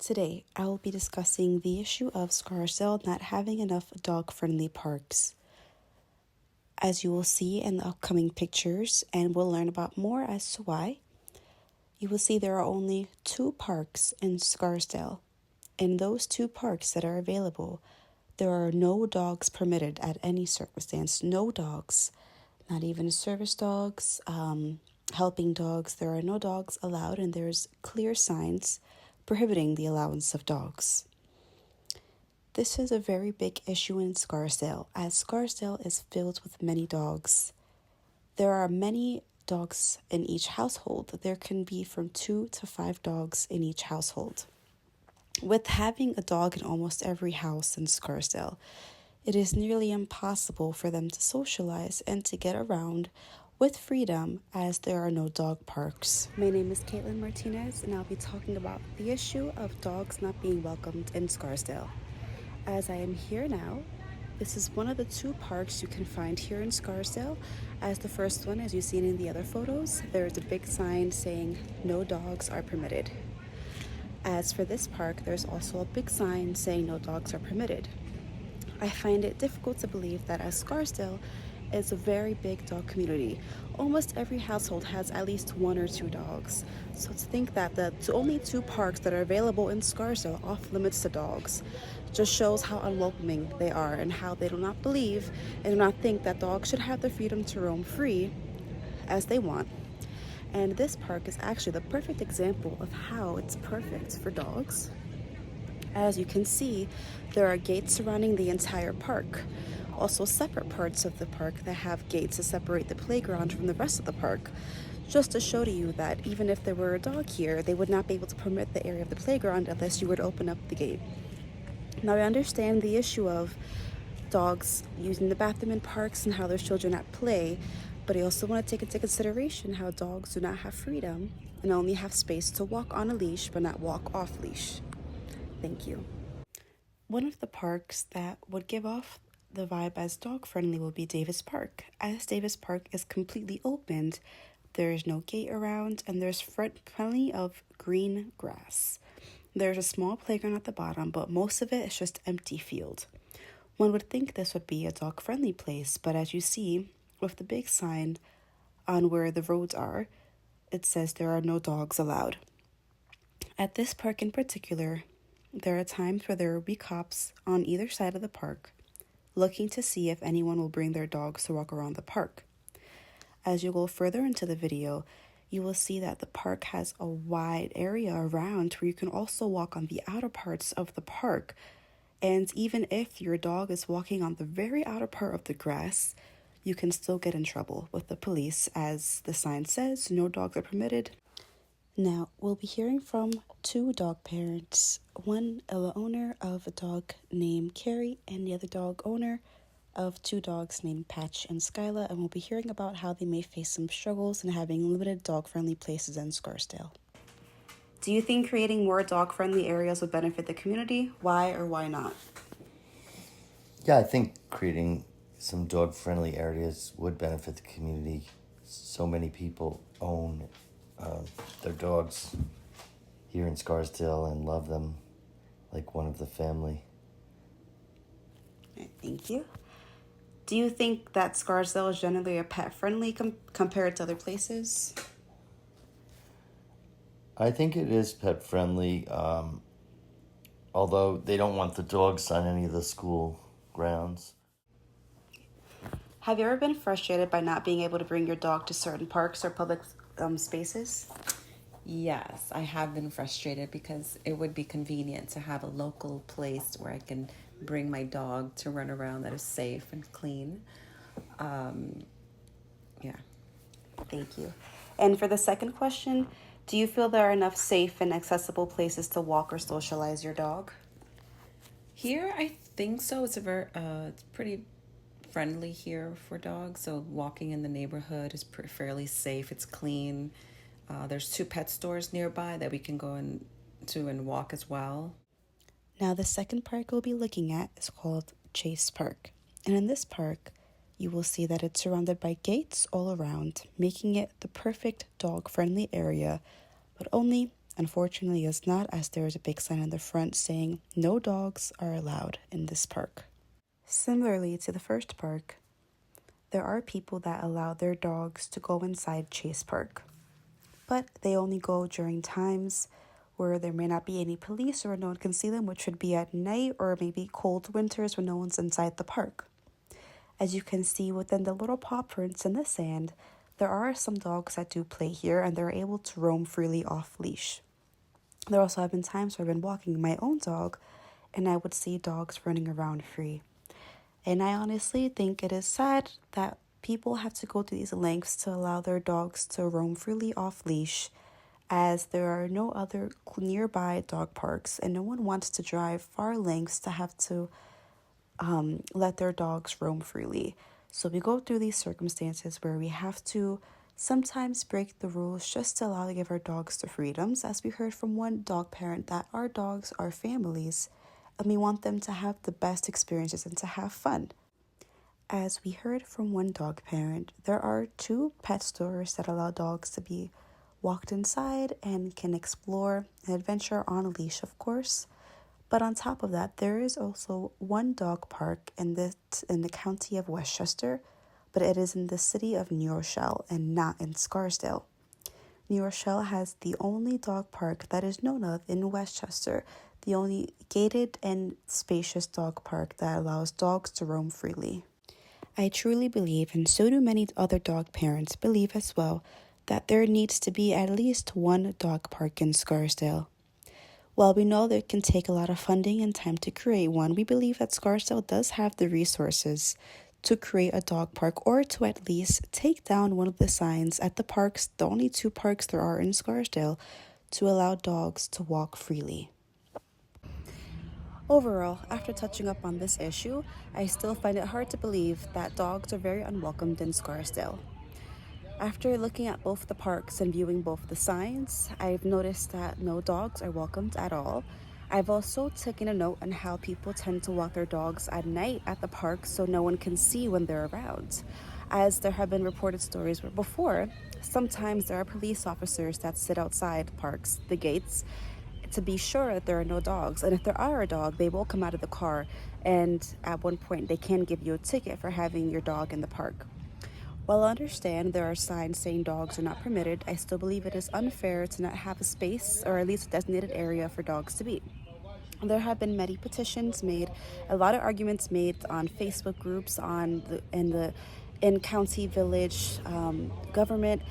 Today, I will be discussing the issue of Scarsdale not having enough dog-friendly parks. As you will see in the upcoming pictures, and we'll learn about more as to why, you will see there are only 2 parks in Scarsdale. In those 2 parks that are available, there are no dogs permitted at any circumstance. No dogs, not even service dogs, helping dogs. There are no dogs allowed, and there's clear signs prohibiting the allowance of dogs. This is a very big issue in Scarsdale, as Scarsdale is filled with many dogs. There are many dogs in each household. There can be from 2 to 5 dogs in each household. With having a dog in almost every house in Scarsdale, it is nearly impossible for them to socialize and to get around with freedom as there are no dog parks. My name is Caitlin Martinez, and I'll be talking about the issue of dogs not being welcomed in Scarsdale. As I am here now, this is one of the 2 parks you can find here in Scarsdale. As the first one, as you've seen in the other photos, there is a big sign saying no dogs are permitted. As for this park, there's also a big sign saying no dogs are permitted. I find it difficult to believe that as Scarsdale is a very big dog community, almost every household has at least 1 or 2 dogs. So to think that the only 2 parks that are available in Scarsdale off limits to dogs just shows how unwelcoming they are and how they do not believe and do not think that dogs should have the freedom to roam free as they want. And this park is actually the perfect example of how it's perfect for dogs. As you can see, there are gates surrounding the entire park. Also separate parts of the park that have gates to separate the playground from the rest of the park. Just to show to you that even if there were a dog here, they would not be able to permit the area of the playground unless you were to open up the gate. Now I understand the issue of dogs using the bathroom in parks and how there's children at play, but I also want to take into consideration how dogs do not have freedom and only have space to walk on a leash but not walk off leash. Thank you. One of the parks that would give off the vibe as dog friendly will be Davis Park. As Davis Park is completely opened, there is no gate around and there's plenty of green grass. There's a small playground at the bottom, but most of it is just empty field. One would think this would be a dog friendly place, but as you see with the big sign on where the roads are, it says there are no dogs allowed. At this park in particular, there are times where there will be cops on either side of the park looking to see if anyone will bring their dogs to walk around the park. As you go further into the video, you will see that the park has a wide area around where you can also walk on the outer parts of the park. And even if your dog is walking on the very outer part of the grass, you can still get in trouble with the police, as the sign says, no dogs are permitted. Now, we'll be hearing from 2 dog parents, one the owner of a dog named Carrie and the other dog owner of 2 dogs named Patch and Skyla, and we'll be hearing about how they may face some struggles in having limited dog-friendly places in Scarsdale. Do you think creating more dog-friendly areas would benefit the community? Why or why not? Yeah, I think creating some dog-friendly areas would benefit the community. So many people own their dogs here in Scarsdale and love them like one of the family. Thank you. Do you think that Scarsdale is generally a pet-friendly compared to other places? I think it is pet-friendly, although they don't want the dogs on any of the school grounds. Have you ever been frustrated by not being able to bring your dog to certain parks or public spaces? Yes, I have been frustrated because it would be convenient to have a local place where I can bring my dog to run around that is safe and clean. Yeah. Thank you. And for the second question, do you feel there are enough safe and accessible places to walk or socialize your dog? Here, I think so. It's it's pretty friendly here for dogs. So walking in the neighborhood is fairly safe. It's clean. There's 2 pet stores nearby that we can go into and walk as well. Now, the second park we'll be looking at is called Chase Park. And in this park, you will see that it's surrounded by gates all around, making it the perfect dog-friendly area, but only unfortunately is not, as there is a big sign in the front saying no dogs are allowed in this park. Similarly to the first park, there are people that allow their dogs to go inside Chase Park, but they only go during times where there may not be any police or no one can see them, which would be at night or maybe cold winters when no one's inside the park. As you can see within the little paw prints in the sand, there are some dogs that do play here and they're able to roam freely off leash. There also have been times where I've been walking my own dog and I would see dogs running around free. And I honestly think it is sad that people have to go to these lengths to allow their dogs to roam freely off leash, as there are no other nearby dog parks and no one wants to drive far lengths to have to let their dogs roam freely. So we go through these circumstances where we have to sometimes break the rules just to allow to give our dogs the freedoms, as we heard from one dog parent that our dogs are families and we want them to have the best experiences and to have fun. As we heard from one dog parent, there are 2 pet stores that allow dogs to be walked inside and can explore and adventure on a leash, of course. But on top of that, there is also one dog park in the county of Westchester, but it is in the city of New Rochelle and not in Scarsdale. New Rochelle has the only dog park that is known of in Westchester, the only gated and spacious dog park that allows dogs to roam freely. I truly believe, and so do many other dog parents believe as well, that there needs to be at least one dog park in Scarsdale. While we know that it can take a lot of funding and time to create one, we believe that Scarsdale does have the resources to create a dog park, or to at least take down one of the signs at the parks, the only 2 parks there are in Scarsdale, to allow dogs to walk freely. Overall, after touching up on this issue, I still find it hard to believe that dogs are very unwelcomed in Scarsdale. After looking at both the parks and viewing both the signs, I've noticed that no dogs are welcomed at all. I've also taken a note on how people tend to walk their dogs at night at the parks so no one can see when they're around. As there have been reported stories where before, sometimes there are police officers that sit outside parks, the gates, to be sure that there are no dogs. And if there are a dog, they will come out of the car, and at one point they can give you a ticket for having your dog in the park. While I understand there are signs saying dogs are not permitted, I still believe it is unfair to not have a space, or at least a designated area for dogs to be. There have been many petitions made, a lot of arguments made on Facebook groups, in county, village, government,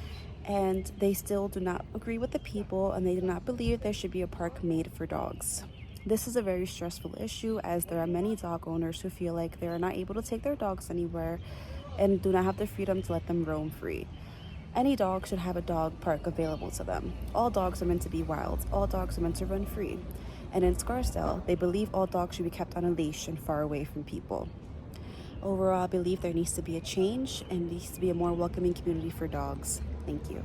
and they still do not agree with the people, and they do not believe there should be a park made for dogs. This is a very stressful issue, as there are many dog owners who feel like they are not able to take their dogs anywhere and do not have the freedom to let them roam free. Any dog should have a dog park available to them. All dogs are meant to be wild. All dogs are meant to run free. And in Scarsdale, they believe all dogs should be kept on a leash and far away from people. Overall, I believe there needs to be a change and needs to be a more welcoming community for dogs. Thank you.